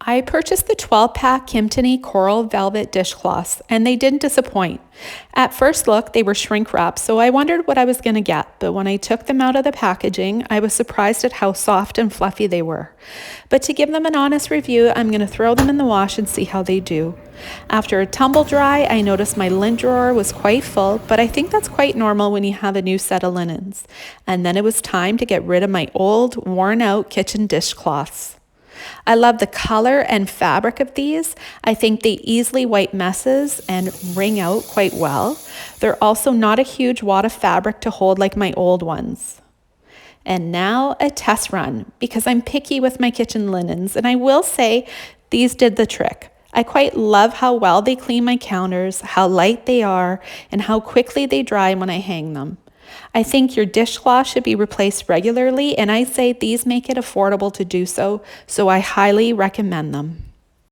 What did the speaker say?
I purchased the 12-pack Kimtony Coral Velvet dishcloths, and they didn't disappoint. At first look, they were shrink wrapped, so I wondered what I was going to get, but when I took them out of the packaging, I was surprised at how soft and fluffy they were. But to give them an honest review, I'm going to throw them in the wash and see how they do. After a tumble dry, I noticed my lint drawer was quite full, but I think that's quite normal when you have a new set of linens. And then it was time to get rid of my old, worn-out kitchen dishcloths. I love the color and fabric of these. I think they easily wipe messes and wring out quite well. They're also not a huge wad of fabric to hold like my old ones. And now a test run, because I'm picky with my kitchen linens, and I will say these did the trick. I quite love how well they clean my counters, how light they are, and how quickly they dry when I hang them. I think your dishcloth should be replaced regularly, and I say these make it affordable to do so, so I highly recommend them.